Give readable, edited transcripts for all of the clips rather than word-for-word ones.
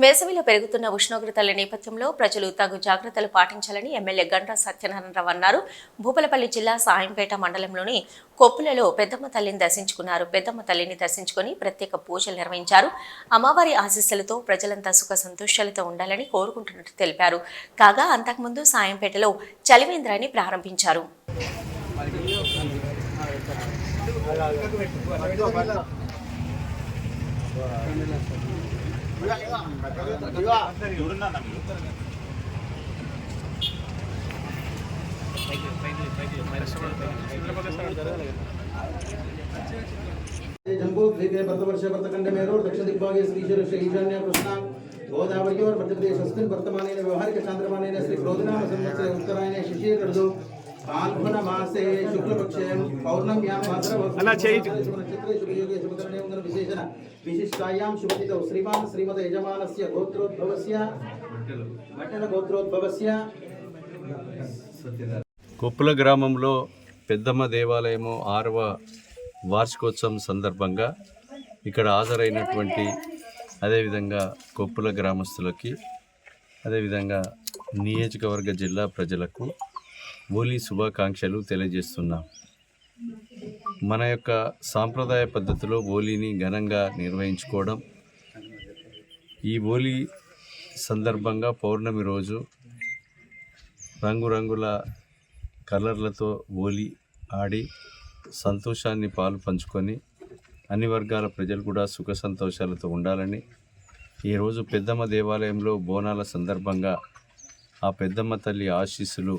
వేసవిలో పెరుగుతున్న ఉష్ణోగ్రతల నేపథ్యంలో ప్రజలు తగు జాగ్రత్తలు పాటించాలని ఎమ్మెల్యే గంటా సత్యనారాయణరావు అన్నారు. భూపాలపల్లి జిల్లా సాయంపేట మండలంలోని కొప్పులలో పెద్దమ్మ తల్లిని దర్శించుకున్నారు. పెద్దమ్మ తల్లిని దర్శించుకుని ప్రత్యేక పూజలు నిర్వహించారు. అమ్మవారి ఆశీస్సులతో ప్రజలంతా సుఖ సంతోషాలతో ఉండాలని కోరుకుంటున్నట్టు తెలిపారు. కాగా అంతకుముందు సాయంపేటలో చలివేంద్రాన్ని ప్రారంభించారు. जम्बूद्वीपे भरतवर्ष भरतखंड मेरोर दक्षिण दिग्भागे श्रीशैल ईशान्य कृष्णा गोदावरी और मध्यप्रदेशस्मिन् वर्तमानेन व्यवहारिक चांद्रमानेन श्री क्रोधनाम संवत्सरे उत्तरायणे शिशिर ऋतु फाल्गुन मासे शुक्लपक्षे पौर्णम्यां नक्षत्रे शुभयोगे शुभकरणे विशेषण विशिष्टायां शुभतिथौ श्रीमान श्रीमद यजमानस्य गोत्रोद्भवस्य मठन गोत्रोद्भवस्य కొప్పుల గ్రామంలో పెద్దమ్మ దేవాలయము 6వ వార్షికోత్సవం సందర్భంగా ఇక్కడ హాజరైనటువంటి అదేవిధంగా కొప్పుల గ్రామస్తులకి అదేవిధంగా నియోజకవర్గ జిల్లా ప్రజలకు హోలీ శుభాకాంక్షలు తెలియజేస్తున్నాం. మన యొక్క సాంప్రదాయ పద్ధతిలో హోలీని ఘనంగా నిర్వహించుకోవడం, ఈ హోలీ సందర్భంగా పౌర్ణమి రోజు రంగురంగుల కలర్లతో హోలీ ఆడి సంతోషాన్ని పాలు పంచుకొని అన్ని వర్గాల ప్రజలు కూడా సుఖ సంతోషాలతో ఉండాలని ఈరోజు పెద్దమ్మ దేవాలయంలో బోనాల సందర్భంగా ఆ పెద్దమ్మ తల్లి ఆశీస్సులు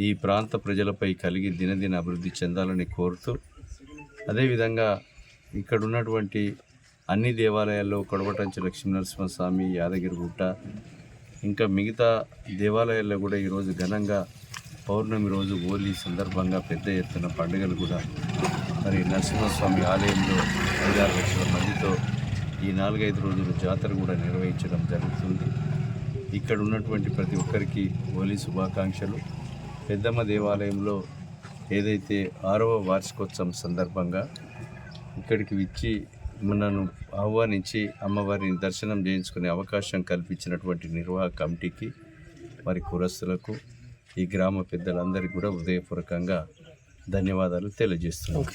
ఈ ప్రాంత ప్రజలపై కలిగి దినదిన అభివృద్ధి చెందాలని కోరుతూ, అదేవిధంగా ఇక్కడ ఉన్నటువంటి అన్ని దేవాలయాల్లో కొడవటంచి లక్ష్మీనరసింహస్వామి, యాదగిరిగుట్ట ఇంకా మిగతా దేవాలయాల్లో కూడా ఈరోజు ఘనంగా పౌర్ణమి రోజు హోలీ సందర్భంగా పెద్ద ఎత్తున పండుగలు కూడా మరి నరసింహస్వామి ఆలయంలో 5-6 లక్షల మందితో ఈ 4-5 రోజుల జాతర కూడా నిర్వహించడం జరుగుతుంది. ఇక్కడ ఉన్నటువంటి ప్రతి ఒక్కరికి హోలీ శుభాకాంక్షలు. పెద్దమ్మ దేవాలయంలో ఏదైతే 6వ వార్షికోత్సవం సందర్భంగా ఇక్కడికి వచ్చి మనను ఆహ్వానించి అమ్మవారిని దర్శనం చేయించుకునే అవకాశం కల్పించినటువంటి నిర్వాహక కమిటీకి, మరి కురస్తులకు, ఈ గ్రామ పెద్దలందరికీ కూడా హృదయపూర్వకంగా ధన్యవాదాలు తెలియజేస్తున్నాను.